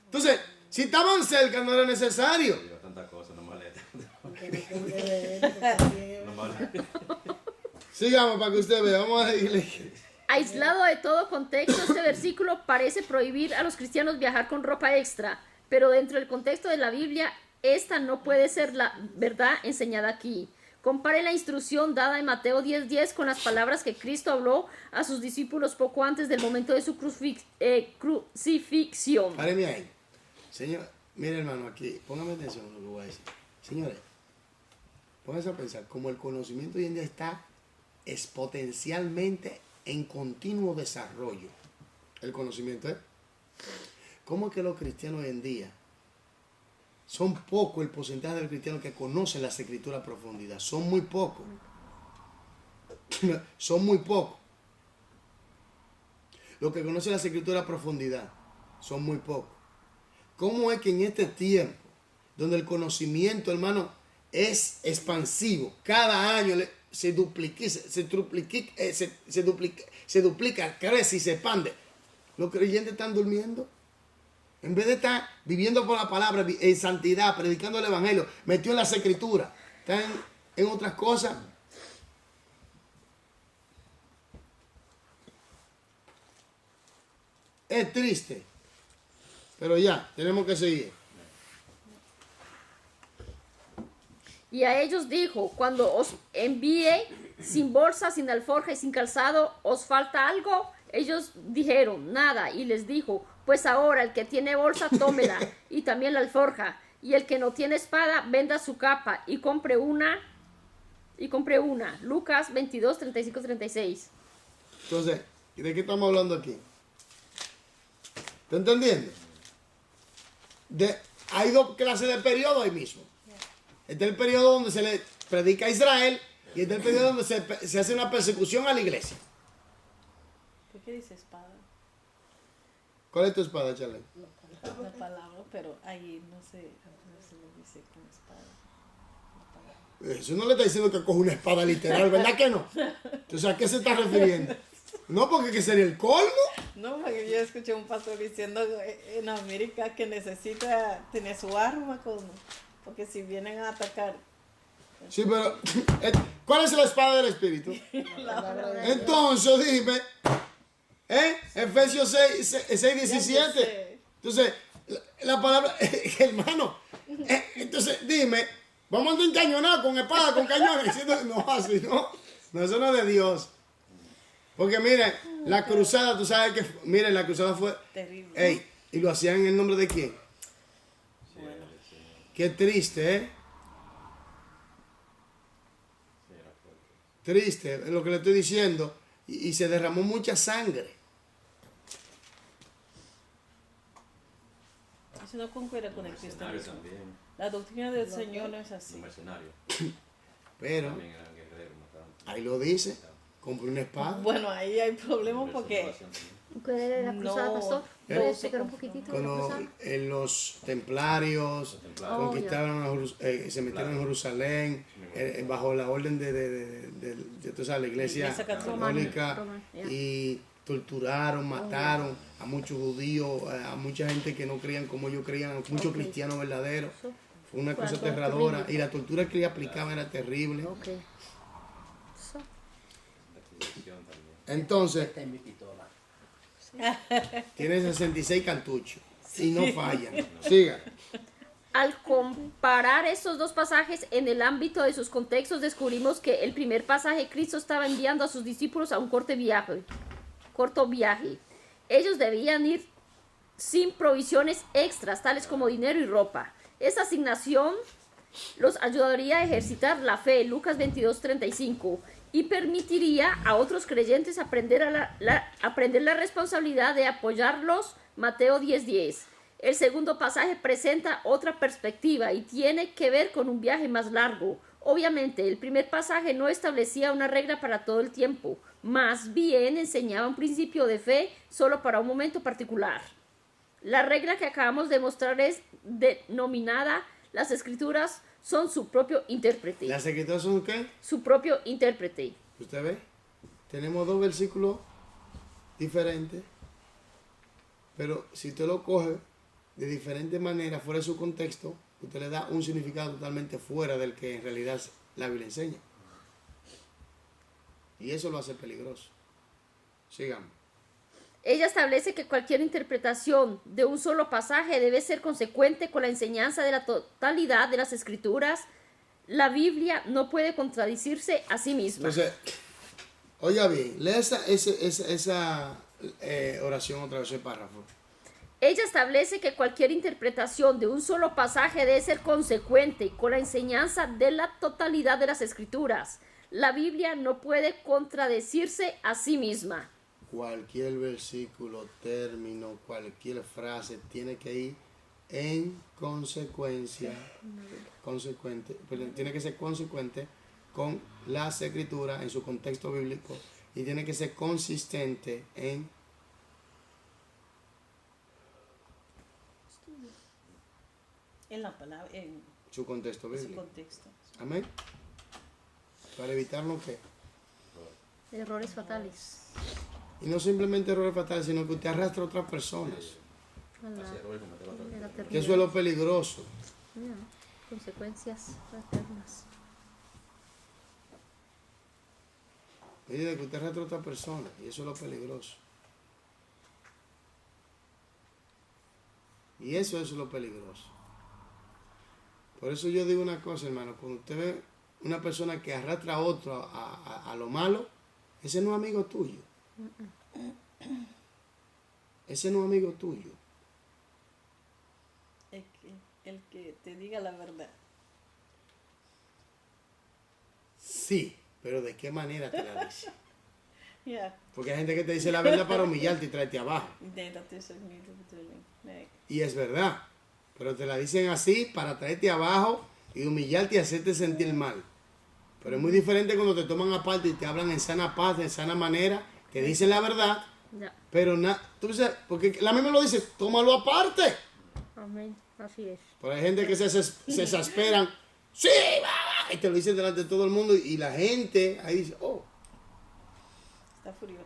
Entonces, si estaban cerca no era necesario. Lleva tantas cosas, no maleta. Sigamos para que usted vea, vamos a seguirle. aislado de todo contexto, este versículo parece prohibir a los cristianos viajar con ropa extra, pero dentro del contexto de la Biblia, esta no puede ser la verdad enseñada aquí. Compare la instrucción dada en Mateo 10:10 con las palabras que Cristo habló a sus discípulos poco antes del momento de su crucifixión. Páreme ahí. Señor, mire hermano, aquí, póngame atención a lo que voy a decir. Señores, pónganse a pensar, como el conocimiento hoy en día está exponencialmente en continuo desarrollo, el conocimiento, ¿cómo es que los cristianos hoy en día son poco el porcentaje de los cristianos que conocen las escrituras a profundidad? Son muy pocos. Son muy pocos. Los que conocen las escrituras a profundidad son muy pocos. ¿Cómo es que en este tiempo, donde el conocimiento, hermano, es expansivo, cada año se duplica, crece y se expande, los creyentes están durmiendo? En vez de estar viviendo por la palabra, en santidad, predicando el evangelio, metió en las escrituras, están en otras cosas. Es triste, pero ya, tenemos que seguir. Y a ellos dijo, cuando os envíe sin bolsa, sin alforja y sin calzado, ¿os falta algo? Ellos dijeron, nada. Y les dijo, pues ahora el que tiene bolsa, tómela, y también la alforja. Y el que no tiene espada, venda su capa y compre una. Lucas 22, 35, 36. Entonces, ¿de qué estamos hablando aquí? ¿Está entendiendo? Hay dos clases de periodo ahí mismo. Este es el periodo donde se le predica a Israel y este es el periodo donde se hace una persecución a la iglesia. ¿Por qué dice espada? ¿Cuál es tu espada, Charlie? La palabra, pero ahí no se lo dice con espada. La palabra. Eso no le está diciendo que coge una espada literal, ¿verdad que no? Entonces, ¿a qué se está refiriendo? No, porque que sería el colmo. No, porque yo escuché un pastor diciendo en América que necesita tener su arma porque si vienen a atacar. Sí, pero ¿cuál es la espada del Espíritu? Entonces, dime, Efesios 6:17. Entonces, la palabra, hermano, entonces dime, vamos a andar encañonados con espada, con cañones. No, así, no. No, eso no es de Dios. Porque miren, la cruzada, tú sabes que, miren, la cruzada fue Terrible. Ey, y lo hacían en el nombre de quién. Bueno, Qué triste, ¿eh? Triste, es lo que le estoy diciendo. Y se derramó mucha sangre. eso no concuerda con el Mercenarios cristianismo. también. La doctrina del Señor no es así. Los mercenarios. Pero, También eran guerreros, mataban. ahí lo dice, compré una espada. Bueno, ahí hay problemas porque ¿Cuál era la cruzada, No. pastor? ¿Puede explicar un poquitito de la Cuando cruzada? los templarios Los templarios. conquistaron, se metieron en Jerusalén bajo la orden de tú sabes, la iglesia Iglesia católica. católica Romana, ya. y torturaron, mataron a muchos judíos, a mucha gente que no creían como ellos creían, a muchos cristianos verdaderos. Fue una cosa Fue aterradora terrible. y la tortura que le aplicaban era terrible. Ok. So, La Inquisición también. Entonces, Esta es mi pistola. tiene 66 cartuchos y no fallan. Siga. Al comparar estos dos pasajes en el ámbito de sus contextos, descubrimos que el primer pasaje Cristo estaba enviando a sus discípulos a un corto viaje. Ellos debían ir sin provisiones extras, tales como dinero y ropa. Esta asignación los ayudaría a ejercitar la fe, Lucas 22:35, y permitiría a otros creyentes aprender la responsabilidad de apoyarlos, Mateo 10:10. El segundo pasaje presenta otra perspectiva y tiene que ver con un viaje más largo. Obviamente, el primer pasaje no establecía una regla para todo el tiempo, más bien enseñaba un principio de fe solo para un momento particular. La regla que acabamos de mostrar es denominada: las escrituras son su propio intérprete. ¿Las escrituras son qué? Su propio intérprete. ¿Usted ve? Tenemos dos versículos diferentes, pero si usted lo coge de diferente manera, fuera de su contexto, usted le da un significado totalmente fuera del que en realidad la Biblia enseña. Y eso lo hace peligroso. Sigamos. Ella establece que cualquier interpretación de un solo pasaje debe ser consecuente con la enseñanza de la totalidad de las escrituras. La Biblia no puede contradecirse a sí misma. Entonces, oiga bien, lea esa oración otra vez, ese párrafo. Ella establece que cualquier interpretación de un solo pasaje debe ser consecuente con la enseñanza de la totalidad de las escrituras. La Biblia no puede contradecirse a sí misma. Cualquier versículo, término, cualquier frase tiene que ir en consecuencia, tiene que ser consecuente con las escrituras en su contexto bíblico y tiene que ser consistente en en la palabra, en su contexto su bíblico. contexto. Amén. Para evitar lo que. Errores fatales. Y no simplemente errores fatales, sino que usted arrastra a otras personas. Hacer errores, cometer otra vez. Que eso es lo peligroso. Consecuencias fraternas. Oye, que usted arrastra a otra persona. Y eso es lo peligroso. Y eso es lo peligroso. Por eso yo digo una cosa, hermano. Cuando usted ve una persona que arrastra a otro a lo malo, ese no es amigo tuyo. Ese no es amigo tuyo. El que te diga la verdad. Sí, pero ¿de qué manera te la dice? Ya, Porque hay gente que te dice la verdad para humillarte y traerte abajo. intenta ser mi betuling. Y es verdad. Pero te la dicen así para traerte abajo y humillarte y hacerte sentir mal. Pero es muy diferente cuando te toman aparte y te hablan en sana paz, en sana manera, te dicen la verdad, Ya. pero tú dices, porque la misma lo dice, tómalo aparte. Amén. Así es. Pero hay gente que se exasperan. Sí, va. y te lo dicen delante de todo el mundo y la gente ahí dice, oh, Está furioso.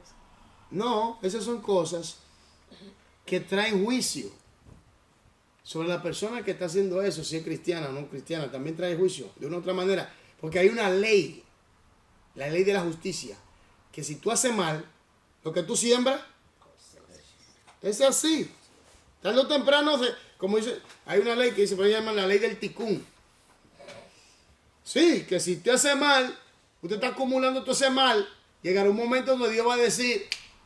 no, esas son cosas que traen juicio sobre la persona que está haciendo eso, si es cristiana o no cristiana, también trae juicio de una u otra manera, porque hay una ley, la ley de la justicia, que si tú haces mal, lo que tú siembras, es así. Tarde o temprano, como dice, hay una ley que se llama la ley del ticún. Sí, que si usted hace mal, usted está acumulando todo ese mal, llegará un momento donde Dios va a decir,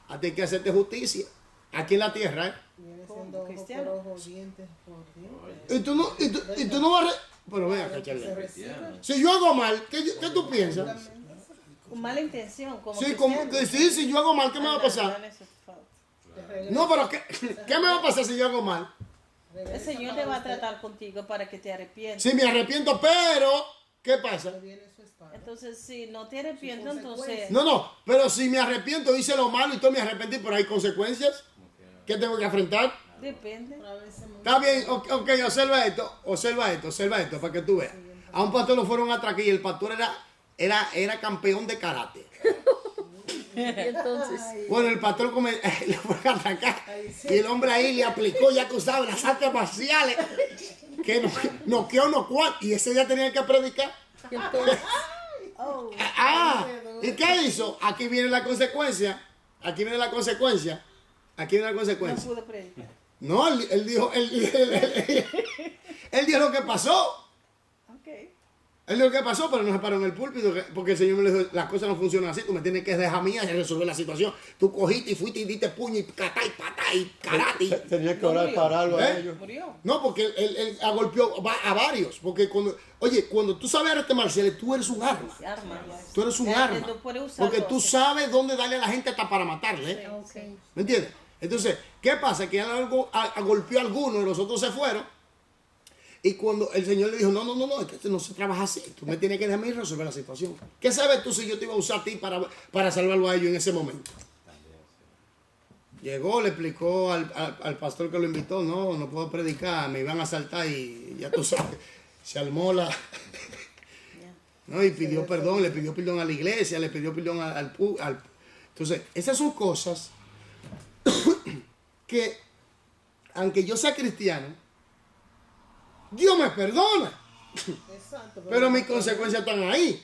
a ti hay que hacerte justicia, aquí en la tierra, ¿eh? Viene Como siendo ojo cristiano. por ojo, dientes por dientes. Y tú no vas a... Pero ven acá, Se Charlie. recibe. Si yo hago mal, ¿qué tú piensas? Con mala intención, como Sí, cristiano. si yo hago mal, ¿qué me va a pasar? Eso es falso. Te regresa. No, pero ¿qué me va a pasar si yo hago mal? El Señor te va a tratar contigo para que te arrepientas. Si me arrepiento, pero ¿qué pasa? Viene su espada. Entonces, si no te arrepientes, entonces... No, pero si me arrepiento, hice lo malo y todo me arrepentí, pero hay consecuencias que tengo que afrontar. Depende. A veces muy- Está bien, ok, observa esto, para que tú veas. A un pastor lo fueron a atracar y el pastor era campeón de karate. Y entonces, Bueno, el pastor le fue a atracar y el hombre ahí le aplicó, ya tú sabes, las artes marciales, que noqueó unos cuantos y ese día tenían que predicar. y entonces, Oh, ¿Y qué hizo? Aquí viene la consecuencia. no pude predicar. No, él dijo lo que pasó. Ok. Él dijo lo que pasó, pero no se paró en el púlpito, porque el Señor me dijo, las cosas no funcionan así, tú me tienes que dejar mía y resolver la situación. Tú cogiste y fuiste y diste puño y catá y patá y karate. Tenía que orar para algo a ¿Eh? ellos. Murió. No, porque él golpeó a varios, porque cuando tú sabes artes marciales, tú eres un arma. Arma, ya. Tú eres un Ya, arma. no puede usarlo Porque tú así. sabes dónde darle a la gente hasta para matarle. ¿eh? ok. ¿Me entiendes? Entonces, ¿qué pasa? Que él golpeó a algunos y los otros se fueron. Y cuando el Señor le dijo, no, es que esto no se trabaja así. Tú me tienes que dejar a mí resolver la situación. ¿Qué sabes tú si yo te iba a usar a ti para salvarlo a ellos en ese momento? Llegó, le explicó al pastor que lo invitó, no puedo predicar, me iban a asaltar y ya tú sabes, se armó la... ¿no? Y pidió perdón, le pidió perdón a la iglesia, le pidió perdón al. Entonces, esas son cosas que, aunque yo sea cristiano, Dios me perdona, Exacto. pero mis consecuencias están ahí.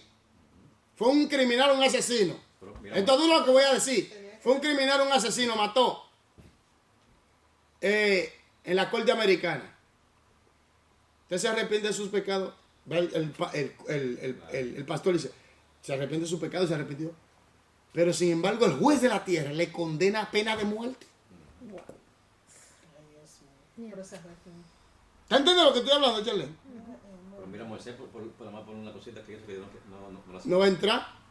Fue un criminal, un asesino. Pero mira, Esto es lo que voy a decir. Fue un criminal, un asesino, mató en la corte americana. ¿Usted se arrepiente de sus pecados? Va el pastor dice, se arrepiente de sus pecados, se arrepintió. Pero sin embargo, el juez de la tierra le condena a pena de muerte. Pero se arrepiente. ¿Está entendiendo lo que estoy hablando, Charlie? pero mira, Moisés, por una cosita que hizo que no la No va a entrar.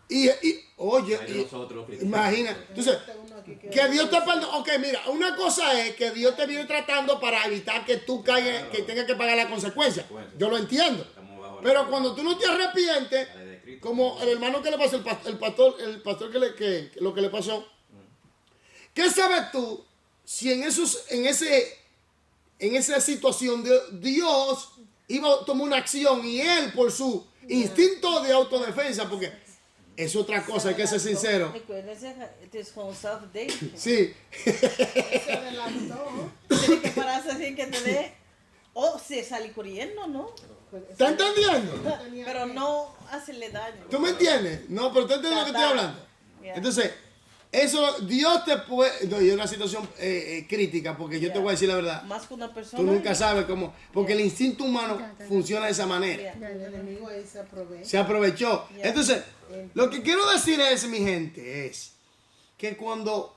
Y oye, Ahí nosotros, los cristianos. imagina. Entonces, Uno aquí que Dios te perdone. Ok, mira, una cosa es que Dios te viene tratando para evitar que tú caigas, que tengas que pagar la consecuencia. Yo lo entiendo. Estamos bajo la- Pero cuando tú no te arrepientes, la ley de Cristo. como el hermano que le pasó, el pastor que lo que le pasó, ¿qué sabes tú si en esa situación Dios iba a tomar una acción y él por su instinto de autodefensa, porque es otra cosa, hay que ser sincero. Recuérdense, es con self-dating. Sí, se adelantó. Tienes que pararse así que te dé... O se sale corriendo, ¿no? Pues, ¿está entendiendo? tenía Pero que- no hacerle daño. ¿Tú me entiendes? No, pero tú entiendes lo que estoy hablando. Yeah. Entonces, eso, Dios te puede... No, y es una situación crítica, porque yo te voy a decir la verdad. Más que una persona. Tú nunca sabes cómo... Porque el instinto humano funciona de esa manera. Yeah. El enemigo ahí se aprovecha. Se aprovechó. Entonces, lo que quiero decir es, mi gente, es que cuando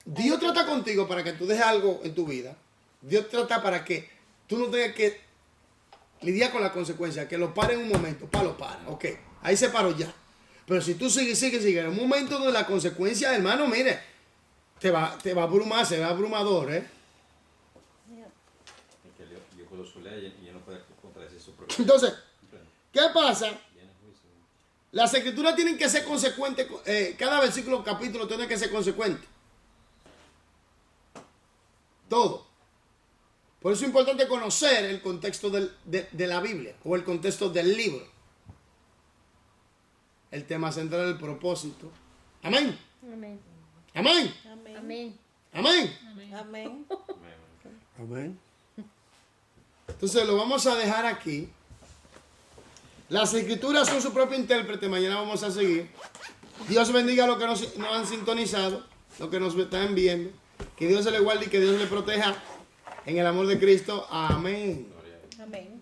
Dios trata contigo para que tú dejes algo en tu vida, Dios trata para que tú no tengas que lidiar con la consecuencia, que lo pare en un momento, lo para, ok, ahí se paró ya. Pero si tú sigues, en un momento donde la consecuencia, hermano, mire, te va a abrumar, será abrumador, ¿eh? Yeah. Que Dios puso su ley y él no puede contradecir su propia ley. Entonces, ¿Comprende? ¿qué pasa? Viene juicio. Las escrituras tienen que ser consecuentes, cada versículo o capítulo tiene que ser consecuente. Todo. Por eso es importante conocer el contexto de la Biblia o el contexto del libro. el tema central del propósito. Amén. Amén. Amén. Amén. Amén. Amén. Amén. Amén. Entonces lo vamos a dejar aquí. Las escrituras son su propio intérprete. Mañana vamos a seguir. Dios bendiga a los que nos han sintonizado, los que nos están viendo. Que Dios se le guarde y que Dios le proteja en el amor de Cristo. Amén. Amén.